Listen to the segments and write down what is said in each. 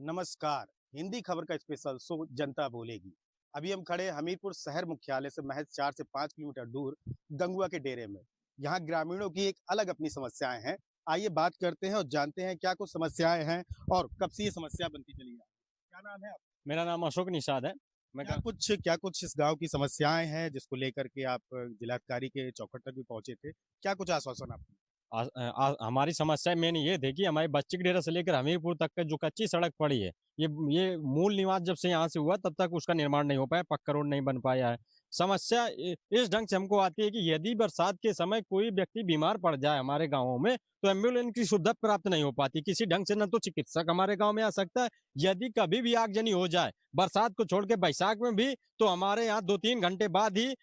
नमस्कार। हिंदी खबर का स्पेशल शो जनता बोलेगी। अभी हम खड़े हमीरपुर शहर मुख्यालय से महज 4 से 5 किलोमीटर दूर गंगुआ के डेरे में। यहाँ ग्रामीणों की एक अलग अपनी समस्याएं हैं। आइए बात करते हैं और जानते हैं क्या कुछ समस्याएं हैं और कब से ये समस्या बनती चली आ रही है। क्या नाम है आपका? मेरा नाम अशोक निषाद है। मैं गा क्या कुछ इस गांव की समस्याएं हैं जिसको लेकर के आप जिलाधिकारी के चौखट तक भी पहुंचे थे? क्या कुछ आश्वासन आपको? हमारी समस्या मेन ये थी कि हमारे बच्चे के डेरा से लेकर हमीरपुर तक का जो कच्ची सड़क पड़ी है, ये मूल निवास जब से यहाँ से हुआ तब तक उसका निर्माण नहीं हो पाया, पक्का रोड नहीं बन पाया है। समस्या इस ढंग से हमको आती है कि यदि बरसात के समय कोई व्यक्ति बीमार पड़ जाए हमारे गाँवों में, तो एम्बुलेंस की सुविधा प्राप्त नहीं हो पाती किसी ढंग से। न तो चिकित्सक हमारे गाँव में आ सकता है, यदि कभी भी आगजनी हो जाए, बरसात को छोड़ के बैसाख में भी, तो हमारे यहाँ 2-3 घंटे बाद ही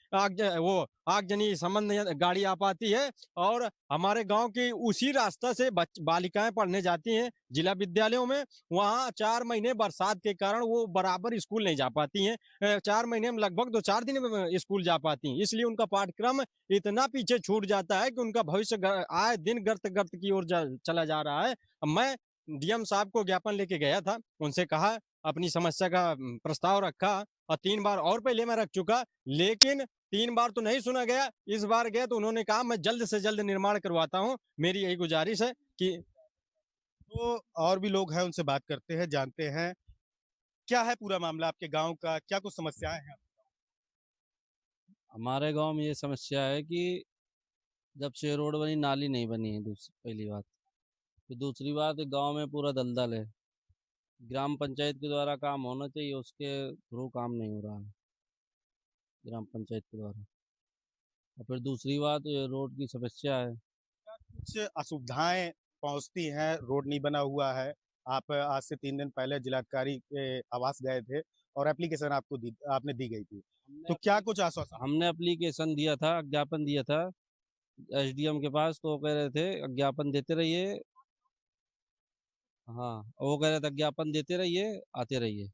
आगजनी संबंध गाड़ी आ पाती है। और हमारे गांव की उसी रास्ता से बालिकाएं पढ़ने जाती हैं जिला विद्यालयों में। वहां 4 महीने बरसात के कारण वो बराबर स्कूल नहीं जा पाती हैं। 4 महीने में लगभग 2-4 दिन में स्कूल जा पाती हैं, इसलिए उनका पाठ्यक्रम इतना पीछे छूट जाता है कि उनका भविष्य आए दिन गर्त गर्त की ओर चला जा रहा है। मैं डीएम साहब को ज्ञापन लेके गया था, उनसे कहा, अपनी समस्या का प्रस्ताव रखा, और 3 बार और पहले मैं रख चुका, लेकिन 3 बार तो नहीं सुना गया। इस बार गया तो उन्होंने कहा मैं जल्द से जल्द निर्माण करवाता हूँ। मेरी यही गुजारिश है कि तो और भी लोग हैं उनसे बात करते हैं, जानते हैं क्या है पूरा मामला आपके गाँव का, क्या कुछ समस्याएं हैं? हमारे गांव में ये समस्या है कि जब से रोड बनी नाली नहीं बनी है। दूसरी पहली बात, फिर दूसरी बात, गांव में पूरा दलदल है। ग्राम पंचायत के द्वारा काम होना चाहिए, उसके थ्रू काम नहीं हो रहा है ग्राम पंचायत के द्वारा। और फिर दूसरी बात, ये रोड की समस्या है। कुछ असुविधाएं पहुंचती हैं, रोड नहीं बना हुआ है। आप आज से 3 दिन पहले जिलाधिकारी के आवास गए थे और एप्लीकेशन आपने दी गई थी। हमने तो क्या कुछ आश्वासन? हमने एप्लीकेशन दिया था, ज्ञापन दिया था एसडीएम के पास, तो वो कह रहे थे ज्ञापन देते रहिए। हाँ, वो कह रहे थे ज्ञापन देते रहिए, आते रहिए।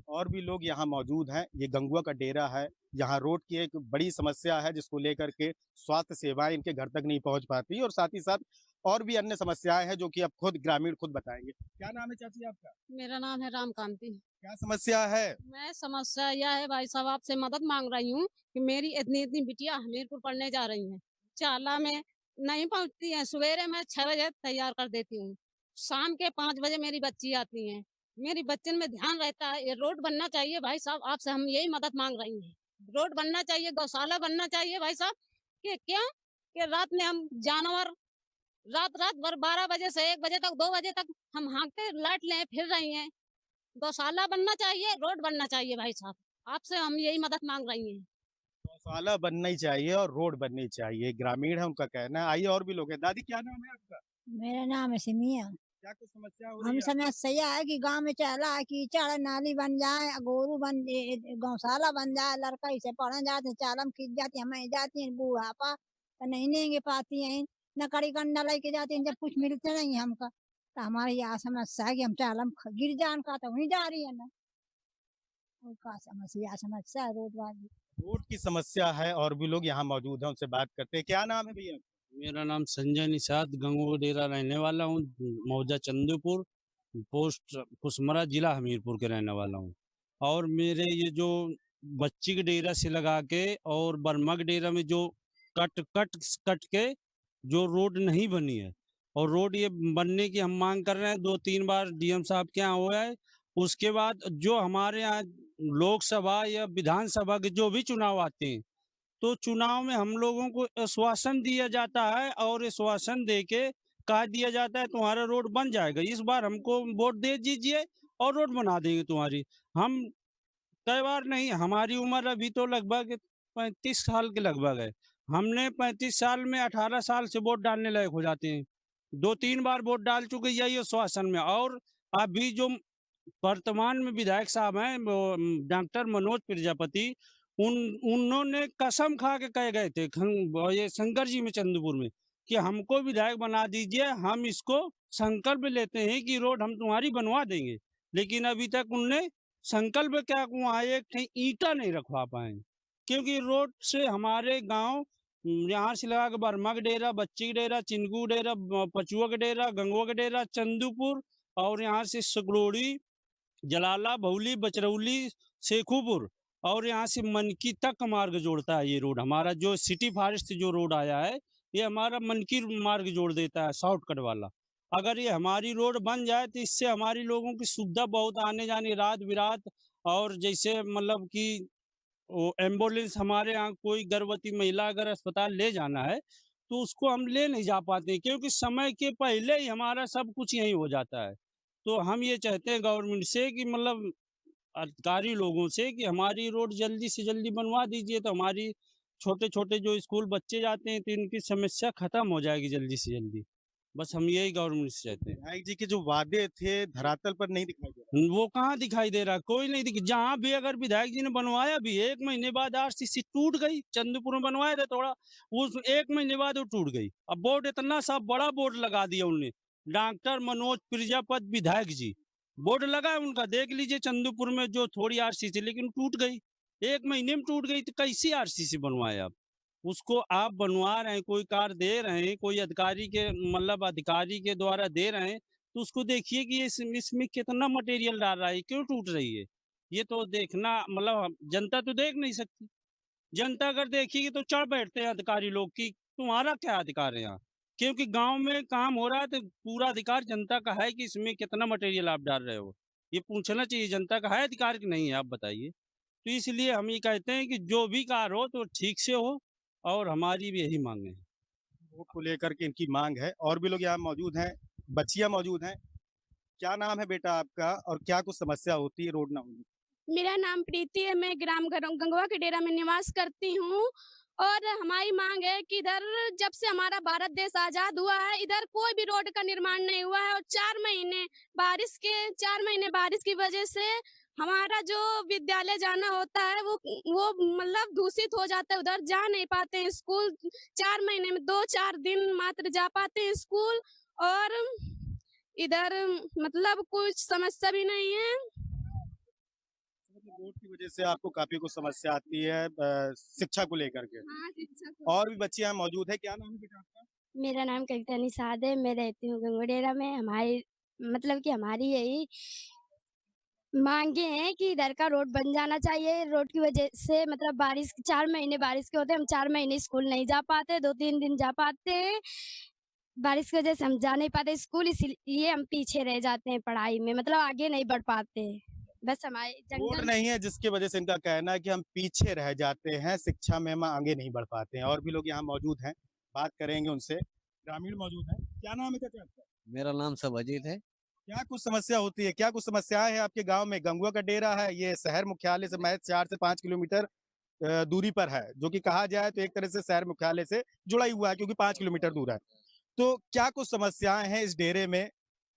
और भी लोग यहाँ मौजूद हैं। ये गंगुआ का डेरा है। यहाँ रोड की एक बड़ी समस्या है जिसको लेकर के स्वास्थ्य सेवाएं इनके घर तक नहीं पहुंच पाती और साथ ही साथ और भी अन्य समस्याएं हैं जो कि अब खुद ग्रामीण खुद बताएंगे। क्या नाम है चाची आपका? मेरा नाम है रामकांति। क्या समस्या है? मैं समस्या यह है भाई साहब, आपसे मदद मांग रही हूँ कि मेरी इतनी इतनी बिटिया हमीरपुर पढ़ने जा रही हैं। चाला में नहीं पहुँचती हैं। सवेरे मैं 6 बजे तैयार कर देती हूँ। शाम के 5 बजे मेरी बच्ची आती हैं। मेरी बच्चन में ध्यान रहता है। ये रोड बनना चाहिए भाई साहब, आपसे हम यही मदद मांग रही हैं। रोड बनना चाहिए, गौशाला बनना चाहिए भाई साहब। कि क्यों? कि रात में हम जानवर रात-रात भर 12 बजे से 1 बजे तक, 2 बजे तक हम हाँकते लाइट लिए फिर रही हैं। गौशाला बनना चाहिए, रोड बनना चाहिए भाई साहब। आपसे हम यही मदद माँग रही हैं। गौशाला बनना ही चाहिए और रोड बननी चाहिए, ग्रामीण है उनका कहना है। आइए और भी लोग हैं। दादी क्या नाम है आपका? मेरा नाम है सिमिया। क्या कुछ समस्या हो रही हम है आपको? समस्या है कि गांव में चला कीचड़ नाली बन जाए, गोरू गौशाला बन जाए, लड़का इसे पढ़ने जाते चालम खींच जाती, हमें जाती हैं बूढ़ापा तो नहीं लेंगे पाती हैं, न कड़ी कंडा लेके जाती हैं, जब कुछ मिलते नहीं हमका। तो हमारी यह समस्या है कि हम चालम गिर जान का तो वहीं जा रही है ना। का समस्या समस्या है रोड वाली। रोड की समस्या है और भी लोग यहाँ मौजूद हैं, उनसे बात करते हैं। क्या नाम है भैया? मेरा नाम संजय निषाद, गंगो डेरा रहने वाला हूँ। मौजा चंदूपुर, पोस्ट कुसमरा, जिला हमीरपुर के रहने वाला हूँ। और मेरे ये जो बच्ची के डेरा से लगा के और बर्मा के डेरा में जो कट कट कट के जो रोड नहीं बनी है, और रोड ये बनने की हम मांग कर रहे हैं। 2-3 बार डीएम साहब के यहाँ हुआ है। उसके बाद जो हमारे यहाँ लोकसभा या विधानसभा के जो भी चुनाव आते हैं, तो चुनाव में हम लोगों को आश्वासन दिया जाता है, और आश्वासन देके कहा दिया जाता है तुम्हारा रोड बन जाएगा, इस बार हमको वोट दे दीजिए और रोड बना देंगे तुम्हारी। हम कई बार नहीं, हमारी उम्र अभी तो लगभग 35 साल के लगभग है। हमने 35 साल में 18 साल से वोट डालने लायक हो जाते हैं। 2-3 बार वोट डाल चुके यही आश्वासन में। और अभी जो वर्तमान में विधायक साहब हैं, वो डॉक्टर मनोज प्रजापति, उन उन्होंने कसम खा के कह गए थे ये शंकर जी में चंद्रपुर में, कि हमको विधायक बना दीजिए, हम इसको संकल्प लेते हैं कि रोड हम तुम्हारी बनवा देंगे। लेकिन अभी तक उनने संकल्प क्या, वहाँ एक कहीं ईंटा नहीं रखवा पाए, क्योंकि रोड से हमारे गांव यहाँ से लगा के बर्मा का डेरा, बच्ची का डेरा, चिनकू डेरा, पचुआ का डेरा, गंगवा का डेरा, चंदूपुर और यहाँ से सगरोड़ी, जलाला, भौली, बचरौली, शेखुपुर और यहाँ से मनकी तक का मार्ग जोड़ता है ये रोड। हमारा जो सिटी फॉरेस्ट जो रोड आया है, ये हमारा मनकी मार्ग जोड़ देता है, शॉर्टकट वाला। अगर ये हमारी रोड बन जाए तो इससे हमारी लोगों की सुविधा बहुत आने जाने रात बिरात। और जैसे मतलब कि वो एम्बुलेंस, हमारे यहाँ कोई गर्भवती महिला अगर अस्पताल ले जाना है तो उसको हम ले नहीं जा पाते, क्योंकि समय के पहले ही हमारा सब कुछ यही हो जाता है। तो हम ये चाहते हैं गवर्नमेंट से कि मतलब अधिकारी लोगों से कि हमारी रोड जल्दी से जल्दी बनवा दीजिए, तो हमारी छोटे छोटे जो स्कूल बच्चे जाते हैं तो इनकी समस्या खत्म हो जाएगी जल्दी से जल्दी। बस हम यही गवर्नमेंट से चाहते हैं। विधायक जी के जो वादे थे धरातल पर नहीं दिखाई दे रहा। वो कहाँ दिखाई दे रहा, कोई नहीं दिख। जहाँ भी अगर विधायक जी ने बनवाया भी, 1 महीने बाद आरसीसी टूट गई। चंद्रपुर में बनवाया था थोड़ा, उस 1 महीने बाद वो टूट गई। अब बोर्ड इतना सा बड़ा बोर्ड लगा दिया उन्होंने, डॉक्टर मनोज प्रजापति विधायक जी, बोर्ड लगा है उनका, देख लीजिए चंद्रपुर में जो थोड़ी आरसीसी, लेकिन टूट गई। 1 महीने में टूट गई, तो कैसी आरसीसी बनवाए आप? उसको आप बनवा रहे हैं, कोई कार दे रहे हैं, कोई अधिकारी के मतलब अधिकारी के द्वारा दे रहे हैं, तो उसको देखिए कि इसमें कितना मटेरियल डाल रहा है, क्यों टूट रही है। ये तो देखना मतलब जनता तो देख नहीं सकती। जनता अगर देखेगी तो चढ़ बैठते हैं अधिकारी लोग कि तुम्हारा क्या अधिकार है यहाँ, क्योंकि गांव में काम हो रहा है तो पूरा अधिकार जनता का है कि इसमें कितना मटेरियल आप डाल रहे हो। ये पूछना चाहिए जनता का है अधिकार कि नहीं है, आप बताइए। तो इसलिए हम ये कहते हैं कि जो भी कार्य हो तो ठीक से हो, और हमारी भी यही मांग है। रोड को लेकर के इनकी मांग है। और भी लोग यहाँ मौजूद हैं, बच्चियां मौजूद हैं। क्या नाम है बेटा आपका और क्या कुछ समस्या होती है रोड ना होने की? मेरा नाम प्रीति है, मैं ग्राम गंगवा के डेरा में निवास करती हूँ। और हमारी मांग है कि इधर जब से हमारा भारत देश आजाद हुआ है, इधर कोई भी रोड का निर्माण नहीं हुआ है। और 4 महीने बारिश की वजह से हमारा जो विद्यालय जाना होता है वो मतलब दूषित हो जाता है, उधर जा नहीं पाते हैं स्कूल। 4 महीने में 2-4 दिन मात्र जा पाते हैं स्कूल। और इधर मतलब कुछ समस्या भी नहीं है। रोड की वजह से आपको काफी कुछ समस्या आती है शिक्षा को लेकर के। हाँ, शिक्षा को। और भी बच्चे यहाँ मौजूद है। क्या नाम है बेटा आपका? मेरा नाम कविता निषाद है, मैं रहती हूँ गंगोडेरा में। हमारी मतलब कि हमारी यही मांगे हैं कि इधर का रोड बन जाना चाहिए। रोड की वजह से मतलब 4 महीने बारिश के होते हैं, हम 4 महीने स्कूल नहीं जा पाते, 2-3 दिन जा पाते हैं। बारिश की वजह से हम जा नहीं पाते स्कूल, इसलिए हम पीछे रह जाते हैं पढ़ाई में, मतलब आगे नहीं बढ़ पाते। बस हमारे रोड जंगल नहीं है जिसकी वजह से इनका कहना है कि हम पीछे रह जाते हैं, शिक्षा में हम आगे नहीं बढ़ पाते हैं। और भी लोग यहाँ मौजूद हैं, बात करेंगे उनसे। ग्रामीण मौजूद है। क्या नाम है चाचा आपका? मेरा नाम सबअजीत है। क्या कुछ समस्या होती है, क्या कुछ समस्याएं हैं आपके गांव में? गंगुआ का डेरा है, ये शहर मुख्यालय से महज 4 से 5 किलोमीटर दूरी पर है, जो कि कहा जाए तो एक तरह से शहर मुख्यालय से जुड़ा ही हुआ है, क्योंकि 5 किलोमीटर दूर है। तो क्या कुछ समस्याएं हैं इस डेरे में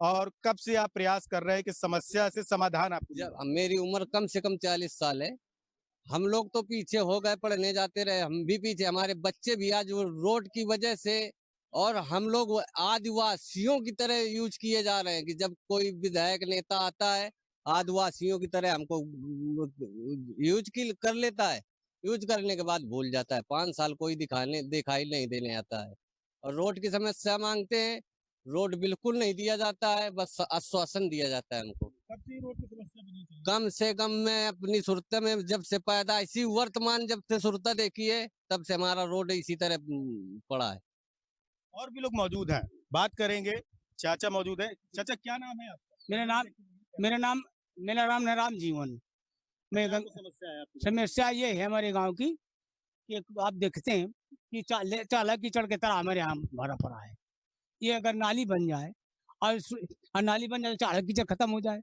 और कब से आप प्रयास कर रहे हैं कि समस्या से समाधान आपको जब मेरी उम्र कम से कम 40 साल है, हम लोग तो पीछे हो गए, पढ़ने जाते रहे, हम भी पीछे, हमारे बच्चे भी आज वो रोड की वजह से। और हम लोग आदिवासियों की तरह यूज किए जा रहे हैं कि जब कोई विधायक नेता आता है आदिवासियों की तरह हमको यूज कर लेता है, यूज करने के बाद भूल जाता है। 5 साल कोई दिखाई नहीं देने आता है। और रोड की समस्या मांगते हैं, रोड बिल्कुल नहीं दिया जाता है, बस आश्वासन दिया जाता है हमको। कब से रोड की समस्या बनी थी? कम से कम मैं अपनी सुरता में जब से पैदा इसी वर्तमान जब से सुरता देखी है, तब से हमारा रोड इसी तरह पड़ा है। और भी लोग मौजूद हैं, बात करेंगे। चाचा मौजूद है। चाचा क्या नाम है आपका? मेरा नाम राम जीवन। मैं क्या कुछ समस्या है आपकी? समस्या ये है हमारे गांव की कि आप देखते हैं कि चाला कीचड़ के तरह हमारे यहाँ भरा पड़ा है। ये अगर नाली बन जाए और नाली बन जाए, चाला कीचड़ खत्म हो जाए।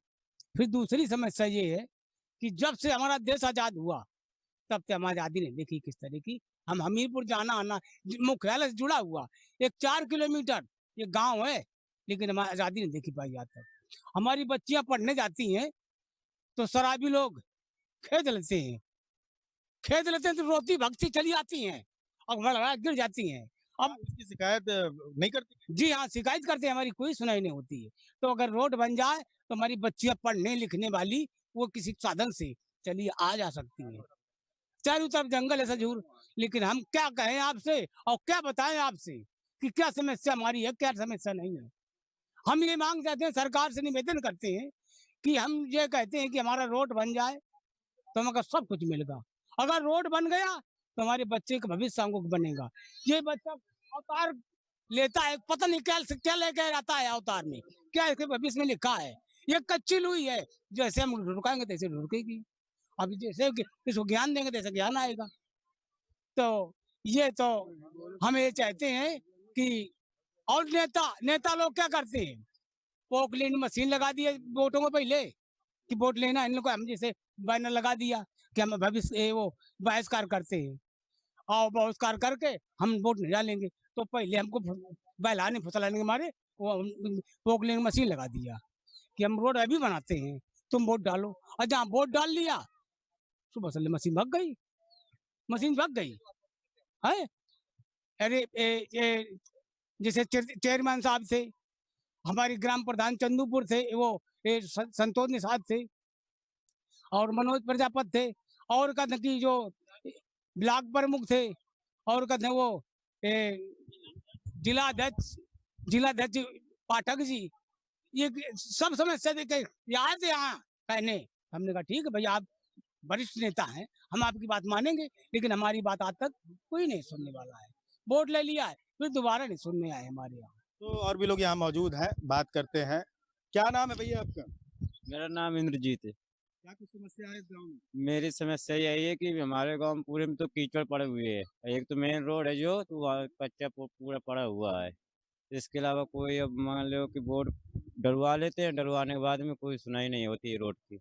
फिर दूसरी समस्या ये है कि जब से हमारा देश आजाद हुआ तब से हम आजादी नहीं देखी किस तरह की। हम हमीरपुर जाना आना मुख्यालय से जुड़ा हुआ, एक 4 किलोमीटर ये गांव है, लेकिन हमारी आजादी नहीं देखी पाई आज तक। हमारी बच्चियां पढ़ने जाती हैं तो शराबी लोग खेद लेते हैं तो रोती भगती चली आती हैं और लड़ा गिर जाती हैं। अब इसकी शिकायत नहीं करते? जी हाँ, शिकायत करते हैं, हमारी कोई सुनाई नहीं होती है। तो अगर रोड बन जाए तो हमारी बच्चियां पढ़ने लिखने वाली वो किसी साधन से चली आ जा सकती हैं। चारों तरफ जंगल है सजूर, लेकिन हम क्या कहें आपसे और क्या बताएं आपसे कि क्या समस्या हमारी है, क्या समस्या नहीं है। हम ये मांग करते हैं, सरकार से निवेदन करते हैं कि हम ये कहते हैं कि हमारा रोड बन जाए तो हमें सब कुछ मिलेगा। अगर रोड बन गया तो हमारे बच्चे का भविष्य हमको बनेगा। ये बच्चा अवतार लेता है, पता नहीं क्या लेके आता है अवतार में, क्या इसके भविष्य में लिखा है। ये कच्ची लुई है, जैसे हम रुकाएंगे तैसे रुकेगी। अभी जैसे इसको ज्ञान देंगे तैसे ज्ञान आएगा। तो ये तो हम ये चाहते हैं कि और नेता लोग क्या करते हैं, पोकलेन मशीन लगा दिए वोटों को पहले कि वोट लेना, इन लोग को हम जैसे बैनर लगा दिया कि हम भविष्य वो बहिष्कार करते हैं और बहिष्कार करके हम वोट नहीं डालेंगे। तो पहले हमको बहलाने फुसलाने के मारे वो पोकलेन मशीन लगा दिया कि हम रोड अभी बनाते हैं, तुम वोट डालो। और जहाँ वोट डाल लिया सुबह से मशीन भाग गई, मशीन भाग गई है। अरे जैसे चेयरमैन साहब थे, हमारी ग्राम प्रधान चंदूपुर थे, वो संतोष निषाद थे और मनोज प्रजापति थे, और कहते कि जो ब्लॉक प्रमुख थे, और कहते वो जिलाध्यक्ष पाठक जी, ये सब समस्या देखे आए थे यहाँ कहने। हमने कहा ठीक है भैया, आप वरिष्ठ नेता हैं, हम आपकी बात मानेंगे, लेकिन हमारी बात आज तक कोई नहीं सुनने वाला है। वोट ले लिया है फिर दोबारा नहीं सुनने आए हमारे यहाँ। तो और भी लोग यहाँ मौजूद हैं, बात करते हैं। क्या नाम है भैया आपका? मेरा नाम इंद्रजीत है। क्या कुछ समस्या है इस गाँव में? मेरी समस्या यही है कि हमारे गांव में पूरे में तो कीचड़ पड़े हुए है। एक तो मेन रोड है जो तो वहाँ कच्चा पूरा पड़ा हुआ है। इसके अलावा कोई, अब मान लो कि बोर्ड डलवा लेते हैं, डलवाने के बाद में कोई सुनाई नहीं होती है रोड की।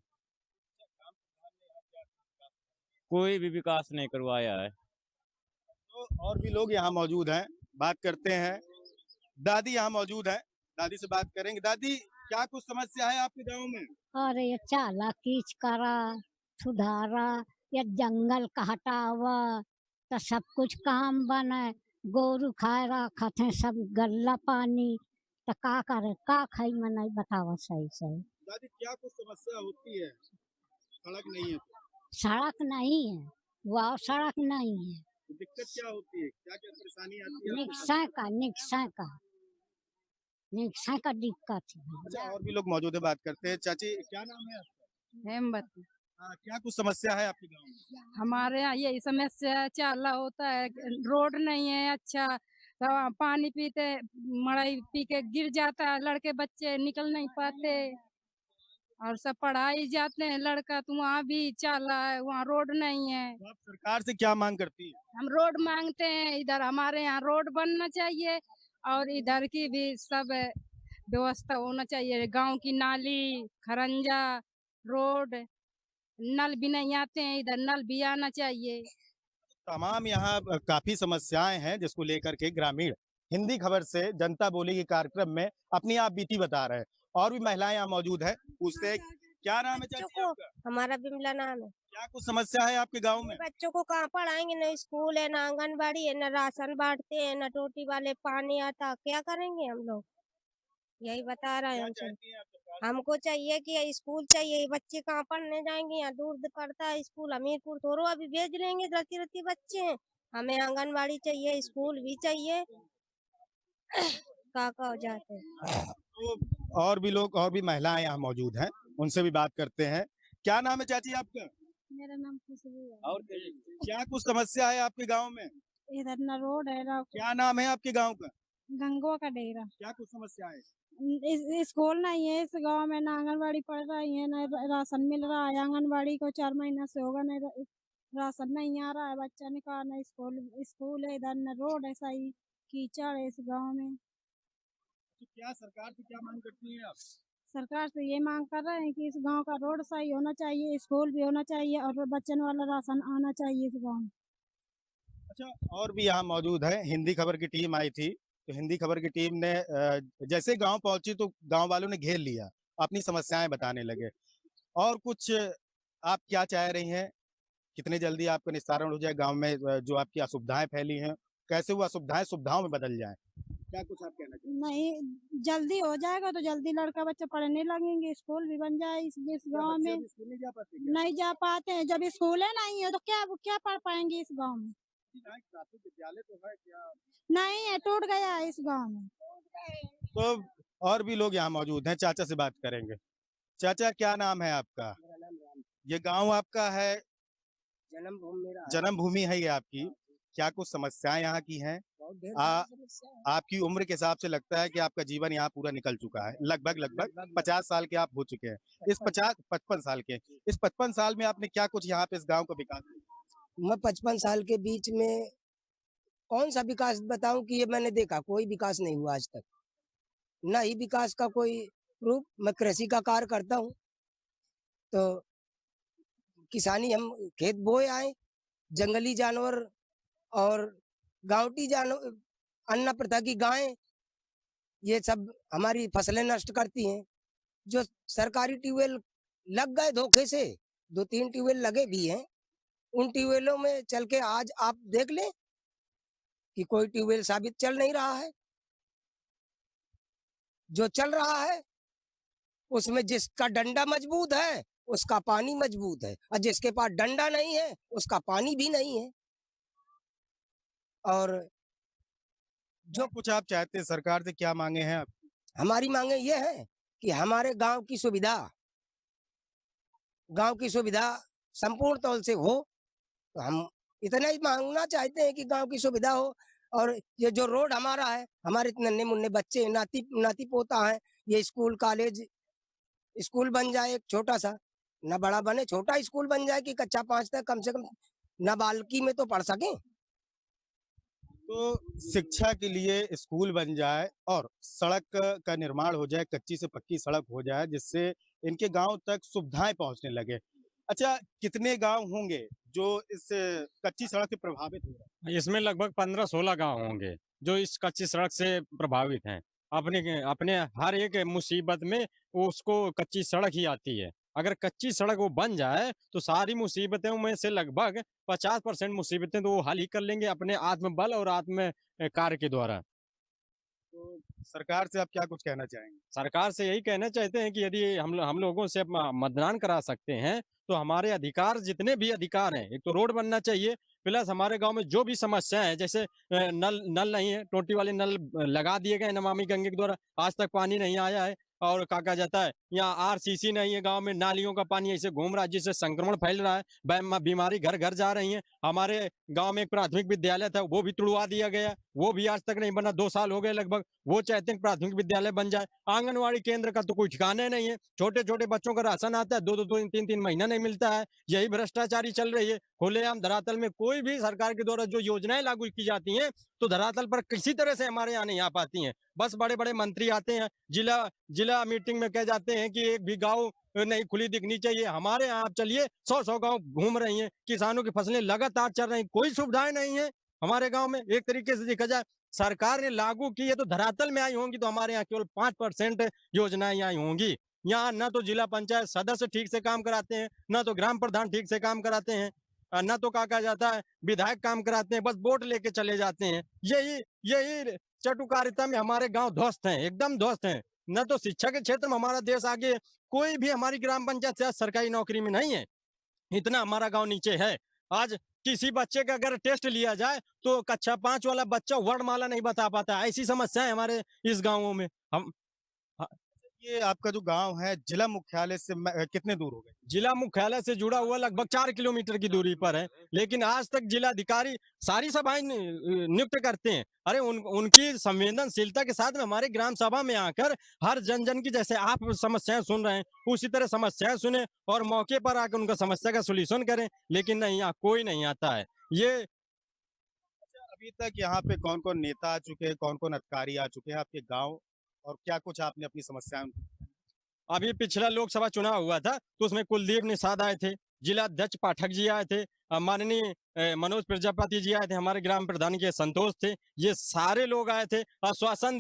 कोई भी विकास नहीं करवाया है। तो और भी लोग यहाँ मौजूद हैं, बात करते हैं। दादी यहाँ मौजूद है, दादी से बात करेंगे। दादी, क्या कुछ समस्या है आपके गांव में? अरे ये चाला कीच करा सुधारा, या जंगल का हटावा तो सब कुछ काम बने। गोरू खाए रखत है सब गल्ला पानी, तो का करे, का खाई मनाई बतावा सही सही। दादी, क्या कुछ समस्या होती है? सड़क नहीं है तो? सड़क नहीं है, वाह सड़क नहीं है। तो दिक्कत क्या होती है, क्या क्या परेशानी आती है? निक्सा का दिक्कत है। अच्छा, और भी लोग मौजूद है, बात करते हैं। चाची, क्या नाम है आपका? हेमवती। क्या कुछ समस्या है आपके गांव में? हमारे यहाँ यही समस्या है, चाला होता है, रोड नहीं है अच्छा, तो पानी पीते मड़ई पी के गिर जाता है, लड़के बच्चे निकल नहीं पाते और सब पढ़ाई जाते हैं लड़का, तो वहाँ भी चाला है, वहाँ रोड नहीं है। तो आप सरकार से क्या मांग करती है? हम रोड मांगते हैं, इधर हमारे यहाँ रोड बनना चाहिए और इधर की भी सब व्यवस्था होना चाहिए। गांव की नाली, खरंजा, रोड, नल भी नहीं आते हैं, इधर नल भी आना चाहिए। तमाम यहाँ काफी समस्याएं हैं जिसको लेकर के ग्रामीण हिंदी खबर से जनता बोलेगी कार्यक्रम में अपनी आप बीती बता रहे हैं। और भी महिलाएं यहाँ मौजूद है, पूछते हैं क्या नाम है चाची आपका? हमारा बिमला नाम है। क्या कुछ समस्या है आपके गांव में? बच्चों को कहाँ पढ़ाएंगे, न स्कूल है, न आंगनबाड़ी है, न राशन बांटते हैं, न टोटी वाले पानी आता, क्या करेंगे हम लोग? यही बता रहे हैं हमको चाहिए कि स्कूल चाहिए। बच्चे कहाँ पढ़ने जाएंगे, यहाँ दूर पड़ता है स्कूल, हमीरपुर थोड़ो अभी भेज लेंगे, रती रती बच्चे हैं। हमें आंगनबाड़ी चाहिए, स्कूल भी चाहिए। का हो जाते हैं। तो और भी लोग, और भी महिलाएं यहाँ मौजूद हैं, उनसे भी बात करते हैं। क्या नाम है चाची आपका? मेरा नाम खुशबू है। और क्या कुछ समस्या है आपके गांव में? इधर न रोड है न क्या नाम है आपके गांव का? गंगवा का डेरा। क्या कुछ समस्या है? स्कूल नहीं है इस गांव में, ना आंगनबाड़ी पढ़ रही है, ना राशन मिल रहा है। आंगनबाड़ी को 4 महीना से होगा, नहीं राशन नहीं आ रहा है, बच्चा ने कहा ना स्कूल है, इधर न रोड है सही, कीचड़ है इस गांव में। तो क्या सरकार से क्या मांग करती हैं आप? सरकार से ये मांग कर रहे हैं कि इस गांव का रोड सही होना चाहिए, स्कूल भी होना चाहिए और बच्चन वाला राशन आना चाहिए इस गांव में। अच्छा, और भी यहाँ मौजूद है, हिंदी खबर की टीम आई थी, तो हिंदी खबर की टीम ने जैसे गांव पहुंची तो गांव वालों ने घेर लिया, अपनी समस्याएं बताने लगे। और कुछ आप क्या चाह रही हैं, कितने जल्दी आपका निस्तारण हो जाए गांव में जो आपकी असुविधाएं फैली हैं, कैसे वो असुविधाएं सुविधाओं में बदल जाएं? क्या कुछ आप कहना चाहते हैं? नहीं, जल्दी हो जाएगा तो जल्दी लड़का बच्चा पढ़ने लगेंगे, स्कूल भी बन जाए इस गांव में। नहीं जा पाते हैं, जब स्कूल नहीं है तो क्या पढ़ पाएंगे इस गांव में? विद्यालय तो है क्या? नहीं है, टूट गया है इस गांव में। तो और भी लोग यहाँ मौजूद हैं, चाचा से बात करेंगे। चाचा, क्या नाम है आपका? ये गांव आपका है? जन्मभूमि है ये आपकी। क्या कुछ समस्याएं यहाँ की हैं? आपकी उम्र के हिसाब से लगता है कि आपका जीवन यहाँ पूरा निकल चुका है। लगभग 50 साल के आप हो चुके हैं। इस 55 साल के, इस 55 साल में आपने क्या कुछ यहाँ पे इस गांव का विकास किया? मैं 55 साल के बीच में कौन सा विकास बताऊं कि ये मैंने देखा? कोई विकास नहीं हुआ आज तक, ना ही विकास का कोई प्रूफ। मैं कृषि का कार्य करता हूं, तो किसानी हम खेत बोए आए, जंगली जानवर और गांवटी जानवर, अन्न प्रथा की गायें, ये सब हमारी फसलें नष्ट करती हैं। जो सरकारी ट्यूबवेल लग गए धोखे से, 2-3 ट्यूबवेल लगे भी हैं, उन ट्यूबवेलों में चल के आज आप देख लें कि कोई ट्यूबवेल साबित चल नहीं रहा है। जो चल रहा है उसमें जिसका डंडा मजबूत है उसका पानी मजबूत है, और जिसके पास डंडा नहीं है उसका पानी भी नहीं है। और जो कुछ आप चाहते हैं सरकार से, क्या मांगे हैं आप? हमारी मांगे ये है कि हमारे गांव की सुविधा संपूर्ण तौर से हो। तो हम इतना ही मांगना चाहते हैं कि गांव की सुविधा हो। और ये जो रोड हमारा है, हमारे नन्हे मुन्ने बच्चे, नाती पोता है, ये स्कूल कॉलेज स्कूल बन जाए एक छोटा सा, न बड़ा बने, छोटा स्कूल बन जाए कि कक्षा 5 तक कम से कम नाबालिगी में तो पढ़ सकें। तो शिक्षा के लिए स्कूल बन जाए और सड़क का निर्माण हो जाए, कच्ची से पक्की सड़क हो जाए, जिससे इनके गांव तक सुविधाएं पहुंचने लगे। अच्छा, कितने गांव होंगे जो इस कच्ची सड़क से प्रभावित हो रहे हैं? इसमें लगभग 15-16 गांव होंगे जो इस कच्ची सड़क से प्रभावित हैं। अपने हर एक मुसीबत में उसको कच्ची सड़क ही आती है। अगर कच्ची सड़क वो बन जाए तो सारी मुसीबतों में से लगभग 50% मुसीबतें तो वो हल ही कर लेंगे अपने आत्मबल और आत्म कार्य के द्वारा। तो सरकार से आप क्या कुछ कहना चाहेंगे? सरकार से यही कहना चाहते हैं कि यदि हम लोगों से मतदान करा सकते हैं तो हमारे अधिकार, जितने भी अधिकार हैं, एक तो रोड बनना चाहिए, प्लस हमारे गांव में जो भी समस्या है, जैसे नल नहीं है, टोटी वाले नल लगा दिए गए नमामि गंगे के द्वारा, आज तक पानी नहीं आया है। और क्या कहा जाता है, यहाँ आरसीसी नहीं है गांव में, नालियों का पानी ऐसे घूम रहा है जिससे संक्रमण फैल रहा है, बीमारी घर घर जा रही है। हमारे गांव में एक प्राथमिक विद्यालय था, वो भी तुड़वा दिया गया, वो भी आज तक नहीं बना, 2 साल हो गए लगभग। वो चाहते हैं प्राथमिक विद्यालय बन जाए। आंगनवाड़ी केंद्र का तो कोई ठिकाने नहीं है, छोटे छोटे बच्चों का राशन आता है, 2-2, 3-3 महीना नहीं मिलता है। यही भ्रष्टाचारी चल रही है खुलेआम धरातल में। कोई भी सरकार के द्वारा जो योजनाएं लागू की जाती हैं तो धरातल पर किसी तरह से हमारे यहाँ नहीं आ पाती हैं। बस बड़े बड़े मंत्री आते हैं, जिला मीटिंग में कह जाते हैं कि एक भी गाँव नहीं खुली दिखनी चाहिए। हमारे यहाँ आप चलिए, 100 गाँव घूम रही हैं, किसानों की फसलें लगातार चल रही, कोई सुविधाएं नहीं है हमारे गाँव में। एक तरीके से देखा जाए, सरकार ने लागू की है तो धरातल में आई होंगी तो हमारे यहाँ केवल 5% योजनाएं आई होंगी। यहाँ न तो जिला पंचायत सदस्य ठीक से काम कराते हैं, न तो ग्राम प्रधान ठीक से काम कराते हैं, न तो क्या कहा जाता है विधायक काम कराते हैं, बस वोट लेके चले जाते हैं। यही चटुकारिता में हमारे गांव ध्वस्त हैं, एकदम ध्वस्त हैं। न तो शिक्षा के क्षेत्र में हमारा देश आगे, कोई भी हमारी ग्राम पंचायत सरकारी नौकरी में नहीं है, इतना हमारा गांव नीचे है। आज किसी बच्चे का अगर टेस्ट लिया जाए तो कक्षा 5 वाला बच्चा वर्णमाला नहीं बता पाता। ऐसी समस्या है हमारे इस गाँवों में। ये आपका जो गांव है जिला मुख्यालय से कितने दूर हो गए? जिला मुख्यालय से जुड़ा हुआ लगभग 4 किलोमीटर की दूरी पर है, लेकिन आज तक जिलाधिकारी सारी सभाएं नियुक्त करते हैं। अरे उनकी संवेदनशीलता के साथ में हमारे ग्राम सभा में आकर हर जन की, जैसे आप समस्याएं सुन रहे हैं उसी तरह समस्याएं सुने और मौके पर आकर उनका समस्या का सोल्यूशन करें, लेकिन नहीं, यहाँ कोई नहीं आता है। ये अभी तक यहाँ पे कौन कौन नेता आ चुके हैं, कौन कौन अधिकारी आ चुके हैं आपके गाँव, और क्या कुछ आपने अपनी समस्याएं? अभी पिछला लोकसभा चुनाव हुआ था तो उसमें कुलदीप निषाद आए थे, जिला अध्यक्ष पाठक जी आए थे, माननीय मनोज प्रजापति जी आए थे, हमारे ग्राम प्रधान के संतोष थे, ये सारे लोग आए थे। आश्वासन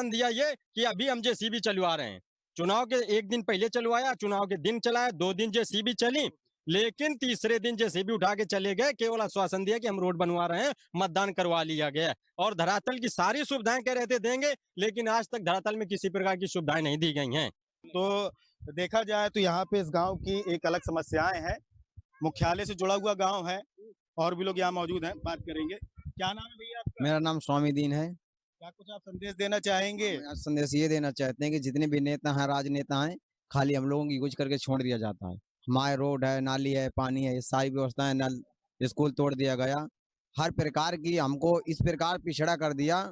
दिया ये कि अभी हम जेसीबी चलवा रहे हैं। चुनाव के एक दिन पहले चलवाया, चुनाव के दिन चलाया, 2 दिन जेसीबी चली, लेकिन तीसरे दिन जेसीबी उठा के चले गए। केवल आश्वासन दिया कि हम रोड बनवा रहे हैं, मतदान करवा लिया गया, और धरातल की सारी सुविधाएं कह रहे थे देंगे, लेकिन आज तक धरातल में किसी प्रकार की सुविधाएं नहीं दी गई हैं। तो देखा जाए तो यहाँ पे इस गांव की एक अलग समस्याएं हैं। मुख्यालय से जुड़ा हुआ गांव है, और भी लोग यहाँ मौजूद हैं, बात करेंगे। क्या नाम है भैया आपका? मेरा नाम स्वामी दीन है। क्या कुछ आप संदेश देना चाहेंगे? हम आज संदेश ये देना चाहते हैं कि जितने भी नेता हैं, राजनेता हैं, खाली हम लोगों की यूज करके छोड़ दिया जाता है। हमारे रोड है, नाली है, पानी है, ये सारी व्यवस्थाएं, नल, स्कूल तोड़ दिया गया। हर प्रकार की हमको इस प्रकार पिछड़ा कर दिया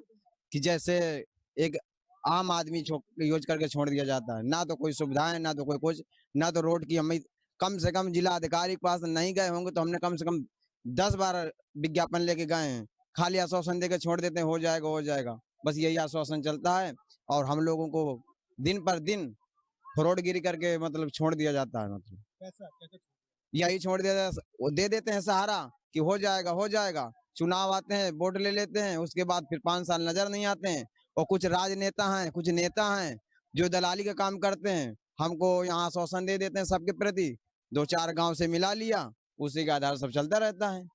कि जैसे एक आम आदमी यूज करके छोड़ दिया जाता है। ना तो कोई सुविधाएं, ना तो कोई कुछ, ना तो रोड की हमें कम से कम जिला अधिकारी के पास नहीं गए होंगे तो हमने कम से कम 10 बार विज्ञापन लेके गए हैं। खाली आश्वासन देके छोड़ देते हैं, हो जाएगा हो जाएगा, बस यही आश्वासन चलता है। और हम लोगों को दिन पर दिन फ्रॉडगिरी करके मतलब छोड़ दिया जाता है। मतलब कैसा यही छोड़ दिया जाता है, वो दे देते हैं सहारा कि हो जाएगा हो जाएगा। चुनाव आते हैं, वोट ले लेते हैं, उसके बाद फिर 5 साल नजर नहीं आते हैं। और कुछ राजनेता हैं, कुछ नेता हैं जो दलाली का काम करते हैं, हमको यहाँ आश्वासन दे देते हैं सबके प्रति, 2-4 गांव से मिला लिया, उसी के आधार सब चलता रहता है।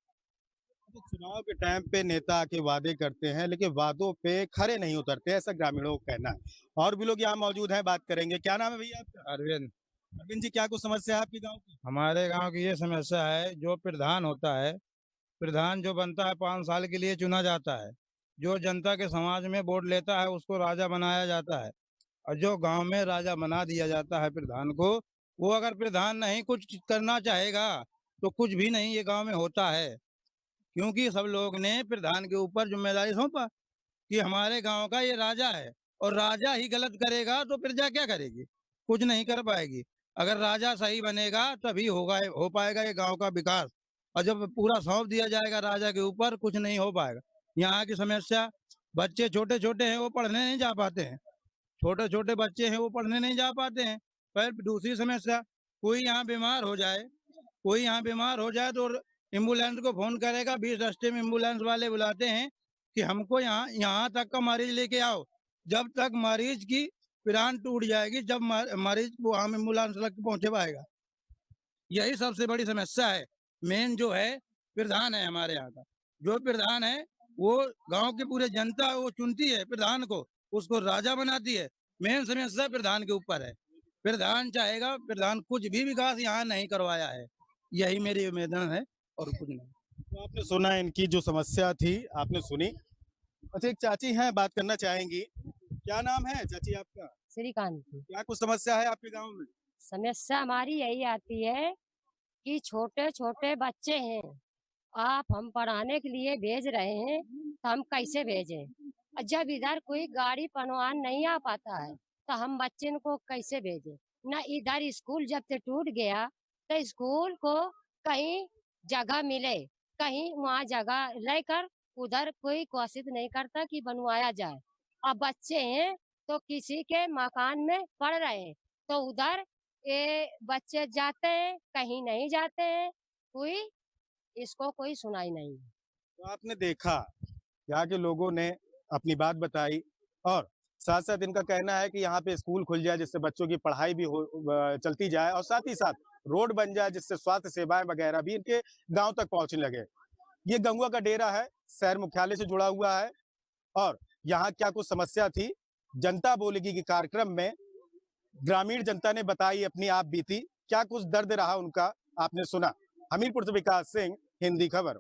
चुनाव के टाइम पे नेता आके वादे करते हैं लेकिन वादों पे खरे नहीं उतरते, ऐसा ग्रामीणों का कहना है। और भी लोग यहाँ मौजूद हैं, बात करेंगे। क्या नाम है भैया आपका? अरविंद। अरविंद जी, क्या कुछ समस्या है आपके गांव की? हमारे गांव की ये समस्या है, जो प्रधान होता है, प्रधान जो बनता है 5 साल के लिए चुना जाता है। जो जनता के समाज में वोट लेता है उसको राजा बनाया जाता है, और जो गांव में राजा बना दिया जाता है प्रधान को, वो अगर प्रधान नहीं कुछ करना चाहेगा तो कुछ भी नहीं ये गांव में होता है। क्योंकि सब लोग ने प्रधान के ऊपर जिम्मेदारी सौंपा कि हमारे गांव का ये राजा है, और राजा ही गलत करेगा तो प्रजा क्या करेगी? कुछ नहीं कर पाएगी। अगर राजा सही बनेगा तभी हो पाएगा ये गांव का विकास। और जब पूरा सौंप दिया जाएगा राजा के ऊपर, कुछ नहीं हो पाएगा। यहाँ की समस्या, बच्चे छोटे छोटे हैं वो पढ़ने नहीं जा पाते हैं, छोटे छोटे बच्चे हैं वो पढ़ने नहीं जा पाते हैं। फिर दूसरी समस्या, कोई यहाँ बीमार हो जाए तो एम्बुलेंस को फोन करेगा, 20 रास्ते में एम्बुलेंस वाले बुलाते हैं कि हमको यहाँ तक का मरीज लेके आओ। जब तक मरीज की प्राण टूट जाएगी, जब मरीज को हम एम्बुलेंस लग पहुँचे पाएगा। यही सबसे बड़ी समस्या है। मेन जो है प्रधान है हमारे यहाँ का, जो प्रधान है वो गांव की पूरे जनता वो चुनती है प्रधान को, उसको राजा बनाती है। मेन समस्या प्रधान के ऊपर है। प्रधान चाहेगा, प्रधान कुछ भी विकास यहाँ नहीं करवाया है। यही मेरी निवेदन है और कुछ नहीं। तो आपने सुना इनकी जो समस्या थी, आपने सुनी। अच्छा, एक चाची हैं, बात करना चाहेंगी। क्या नाम है चाची आपका? श्रीकांत। क्या कुछ समस्या है आपके गांव में? समस्या हमारी यही आती है कि छोटे छोटे बच्चे हैं, आप हम पढ़ाने के लिए भेज रहे हैं तो हम कैसे भेजें? जब इधर कोई गाड़ी पनवान नहीं आ पाता है तो हम बच्चे को कैसे भेजें? ना इधर स्कूल जब से टूट गया तो स्कूल को कहीं जगह मिले, कहीं वहाँ जगह लेकर उधर कोई कोशिश नहीं करता कि बनवाया जाए। अब बच्चे हैं तो किसी के मकान में पढ़ रहे हैं तो उधर ये बच्चे जाते हैं, कहीं नहीं जाते हैं, इसको कोई सुनाई नहीं। तो आपने देखा, यहाँ के लोगों ने अपनी बात बताई, और साथ साथ इनका कहना है कि यहाँ पे स्कूल खुल जाए जिससे बच्चों की पढ़ाई भी चलती जाए, और साथ ही साथ रोड बन जाए जिससे स्वास्थ्य सेवाएं वगैरह भी इनके गांव तक पहुंचने लगे। ये गंगुआ का डेरा है, शहर मुख्यालय से जुड़ा हुआ है। और यहाँ क्या कुछ समस्या थी, जनता बोलेगी के कार्यक्रम में ग्रामीण जनता ने बताई अपनी आप बीती, क्या कुछ दर्द रहा उनका, आपने सुना। हमीरपुर से विकास सिंह, हिंदी खबर।